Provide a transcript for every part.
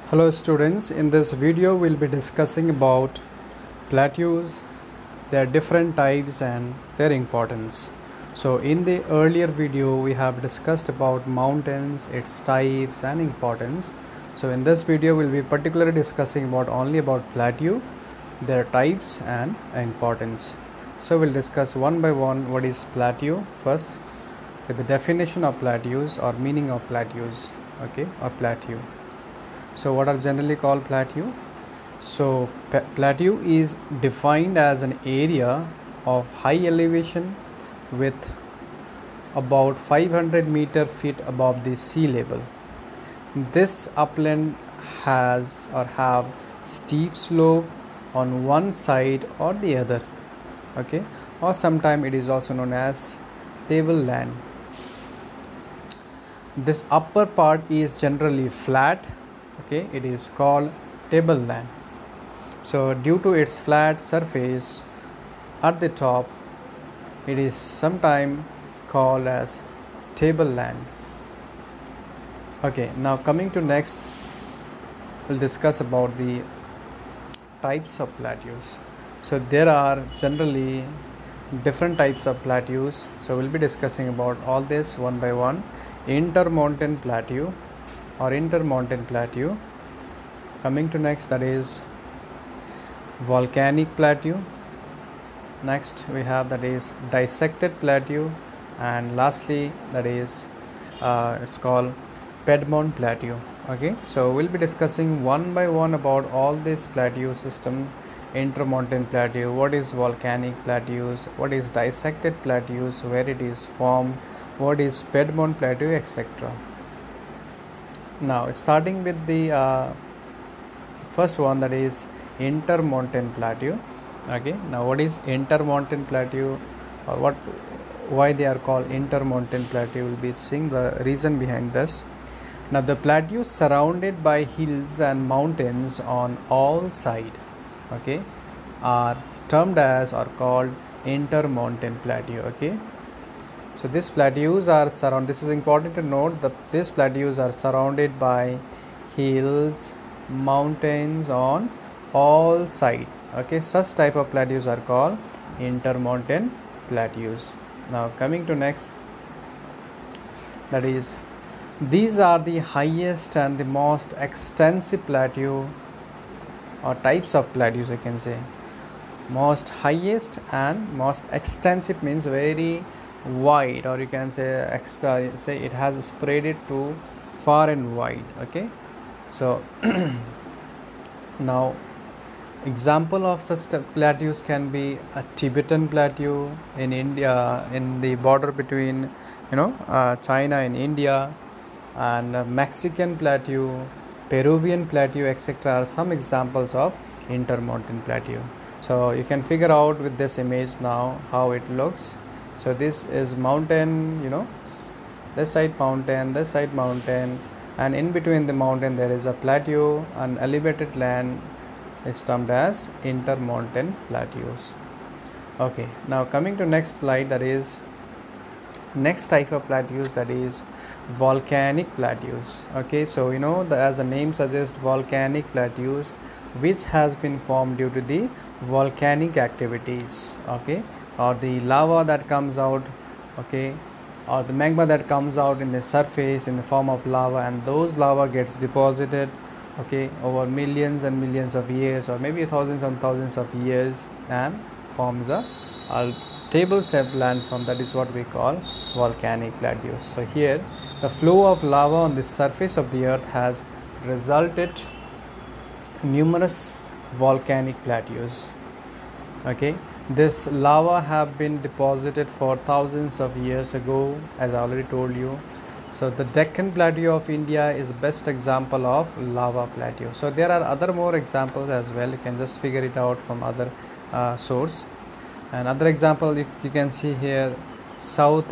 Hello students, in this video we'll be discussing about plateaus, their different types and their importance. So in the earlier video we have discussed about mountains, its types and importance. So in this video we'll be particularly discussing only about plateau, their types and importance. So we'll discuss one by one what is plateau first, with the definition of plateaus or meaning of plateaus, or plateau. So what are generally called plateau? So plateau is defined as an area of high elevation with about 500 feet above the sea level. This upland has or have steep slope on one side or the other, or sometimes it is also known as tableland. This upper part is generally flat. It is called tableland. So due to its flat surface at the top, it is sometimes called as tableland. Now coming to next, we'll discuss about the types of plateaus. So there are generally different types of plateaus. So we'll be discussing about all this one by one. Intermontane plateau or intermontane plateau. Coming to next, that is volcanic plateau. Next we have that is dissected plateau, and lastly that is it's called Piedmont Plateau. So we'll be discussing one by one about all this plateau system. Intermontane plateau, what is volcanic plateaus, what is dissected plateaus, where it is formed, what is Piedmont Plateau, etc. Now starting with the first one, that is intermontane plateau. Now what is intermontane plateau, or why they are called intermontane plateau? We'll be seeing the reason behind this. Now the plateaus surrounded by hills and mountains on all sides are termed as or called intermontane plateau. So these plateaus are surrounded, this is important to note, that these plateaus are surrounded by hills, mountains on all sides. Such type of plateaus are called intermontane plateaus. Now coming to next, that is these are the highest and the most extensive plateau or types of plateaus, you can say. Most highest and most extensive means very wide, or you can say extra, say it has spread it to far and wide. So now example of such plateaus can be a Tibetan plateau in India, in the border between China and India, and Mexican plateau, Peruvian plateau, etc. are some examples of intermontane plateau. So you can figure out with this image now how it looks. So this is mountain, this side mountain, this side mountain, and in between the mountain there is a plateau, and elevated land is termed as intermontane plateaus. Now coming to next slide, that is next type of plateaus, that is volcanic plateaus. So as the name suggests, volcanic plateaus which has been formed due to the volcanic activities, or the lava that comes out, or the magma that comes out in the surface in the form of lava, and those lava gets deposited over millions and millions of years, or maybe thousands and thousands of years, and forms a table shaped landform. That is what we call volcanic plateaus. So here the flow of lava on the surface of the earth has resulted numerous volcanic plateaus. This lava have been deposited for thousands of years ago, as I already told you. So the Deccan Plateau of India is best example of lava plateau. So there are other more examples as well. You can just figure it out from other source. And other example you can see here: South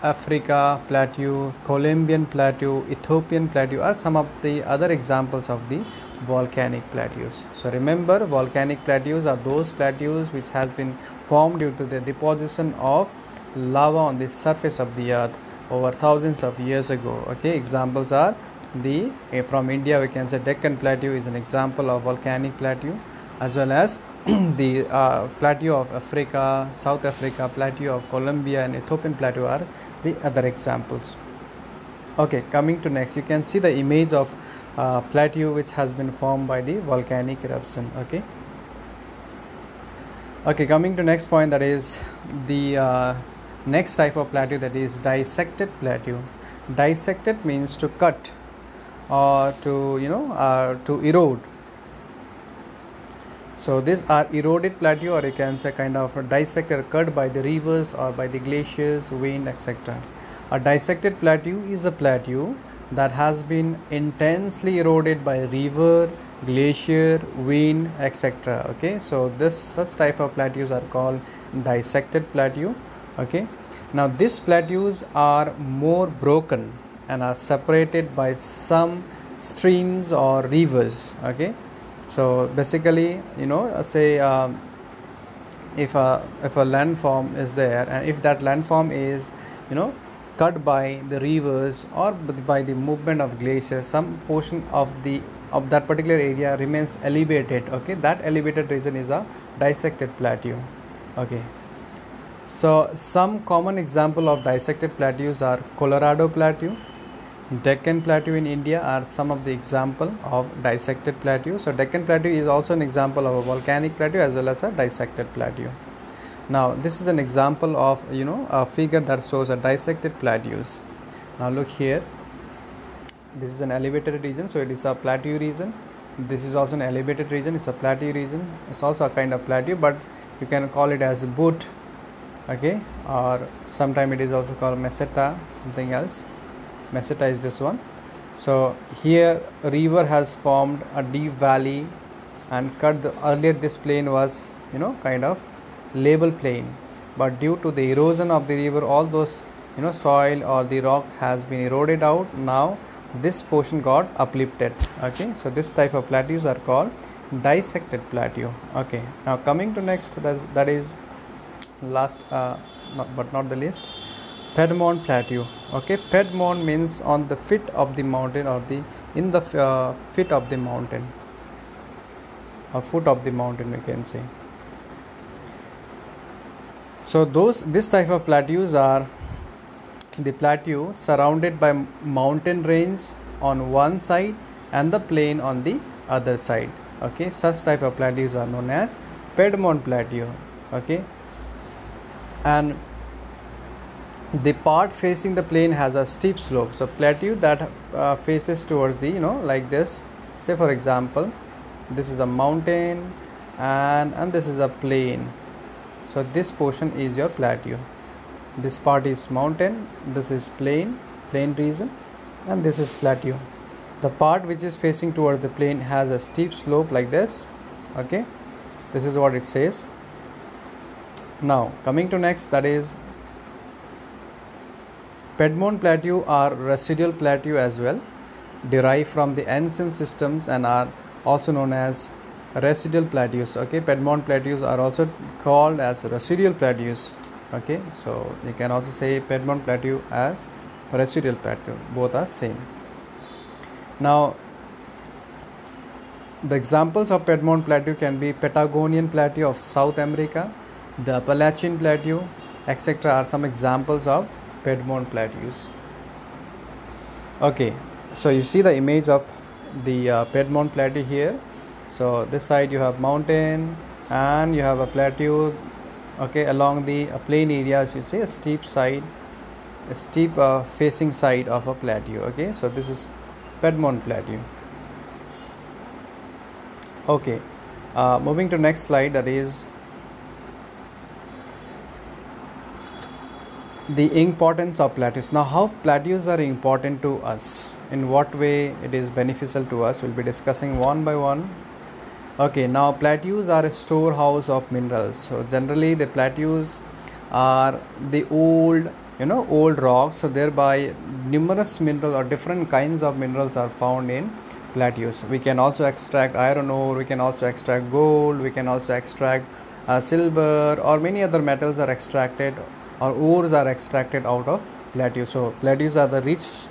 Africa Plateau, Colombian Plateau, Ethiopian Plateau are some of the other examples of the volcanic plateaus. So remember, volcanic plateaus are those plateaus which has been formed due to the deposition of lava on the surface of the earth over thousands of years ago. Examples are the from India we can say Deccan Plateau is an example of volcanic plateau, as well as the plateau of Africa, South Africa, plateau of Colombia and Ethiopian plateau are the other examples. Okay, coming to next, you can see the image of plateau which has been formed by the volcanic eruption. Okay, coming to next point, that is the next type of plateau, that is dissected plateau. Dissected means to cut or to to erode. So these are eroded plateau, or you can say kind of dissected, cut by the rivers or by the glaciers, wind, etc. A dissected plateau is a plateau that has been intensely eroded by river, glacier, wind, etc. Okay, so this such type of plateaus are called dissected plateau. Okay, now these plateaus are more broken and are separated by some streams or rivers. Okay, so basically, say if a landform is there, and if that landform is cut by the rivers or by the movement of glaciers, some portion of that particular area remains elevated. Okay, that elevated region is a dissected plateau. Okay, so some common example of dissected plateaus are Colorado Plateau, Deccan Plateau in India are some of the example of dissected plateau. So Deccan Plateau is also an example of a volcanic plateau as well as a dissected plateau. Now this is an example of a figure that shows a dissected plateaus. Now look here, this is an elevated region, so it is a plateau region. This is also an elevated region, it's a plateau region. It's also a kind of plateau, but you can call it as butte. Okay, or sometime it is also called meseta, something else. Meseta is this one. So here a river has formed a deep valley and cut earlier this plain was kind of level plain, but due to the erosion of the river, all those soil or the rock has been eroded out. Now this portion got uplifted. Okay, so this type of plateaus are called dissected plateau. Okay, now coming to next, that is last but not the least, Piedmont Plateau. Okay, Piedmont means on the foot of the mountain, or in the foot of the mountain, or foot of the mountain we can say. So this type of plateaus are the plateau surrounded by mountain range on one side and the plain on the other side. Okay, such type of plateaus are known as Piedmont Plateau. Okay, and the part facing the plain has a steep slope. So plateau that faces towards the like this, say for example this is a mountain and this is a plain. So this portion is your plateau. This part is mountain, this is plain region, and this is plateau. The part which is facing towards the plain has a steep slope like this. Okay, this is what it says. Now coming to next, that is Piedmont Plateau are residual plateau as well, derived from the ancient systems and are also known as residual plateaus. Okay, Piedmont Plateaus are also called as residual plateaus. Okay, so you can also say Piedmont Plateau as residual plateau, both are same. Now the examples of Piedmont Plateau can be Patagonian Plateau of South America, the Appalachian Plateau, etc. are some examples of Piedmont Plateaus. Okay, so you see the image of the Piedmont Plateau here. So this side you have mountain and you have a plateau. Okay, along the plain areas you see a steep side, a steep facing side of a plateau. Okay, so this is Piedmont Plateau. Okay, moving to next slide, that is the importance of plateaus. Now how plateaus are important to us, in what way it is beneficial to us, we'll be discussing one by one. Okay, now plateaus are a storehouse of minerals. So generally the plateaus are the old rocks, so thereby numerous mineral or different kinds of minerals are found in plateaus. We can also extract iron ore, we can also extract gold, we can also extract silver, or many other metals are extracted, or ores are extracted out of plateaus. So plateaus are the rich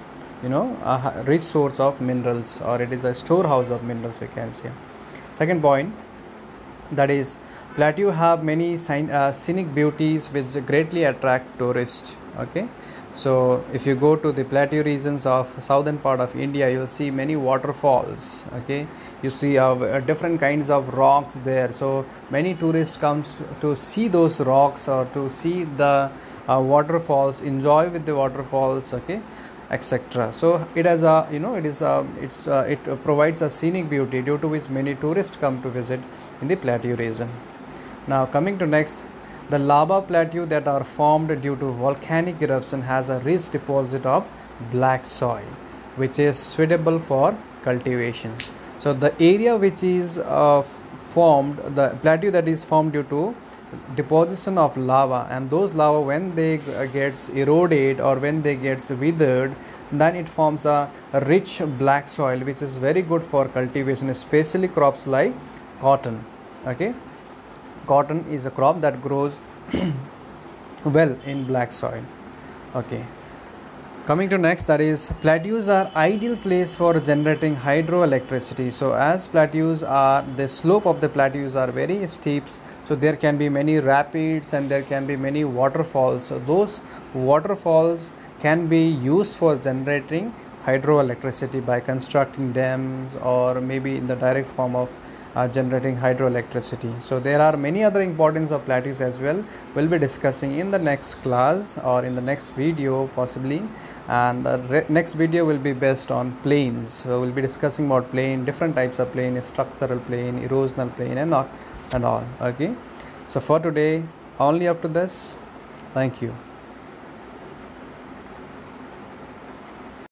a rich source of minerals, or it is a storehouse of minerals, we can say. Second point, that is plateau have many scenic beauties which greatly attract tourists. Okay, so if you go to the plateau regions of southern part of India, you'll see many waterfalls. Okay, you see different kinds of rocks there, so many tourists comes to see those rocks, or to see the waterfalls, enjoy with the waterfalls. Okay, etc. So it has a, it provides a scenic beauty, due to which many tourists come to visit in the plateau region. Now coming to next, the lava plateau that are formed due to volcanic eruption has a rich deposit of black soil, which is suitable for cultivations. So the area which is formed, the plateau that is formed due to deposition of lava, and those lava when they gets eroded, or when they gets withered, then it forms a rich black soil, which is very good for cultivation, especially crops like cotton. Okay, cotton is a crop that grows well in black soil. Okay, coming to next, that is plateaus are ideal place for generating hydroelectricity. So as plateaus are, the slope of the plateaus are very steep, so there can be many rapids and there can be many waterfalls. So those waterfalls can be used for generating hydroelectricity by constructing dams, or maybe in the direct form of generating hydroelectricity. So there are many other importance of plateaus as well, we'll be discussing in the next class or in the next video possibly. And the next video will be based on plains, so we'll be discussing about plain, different types of plain, structural plain, erosional plain, and all. Okay, so for today only up to this. Thank you.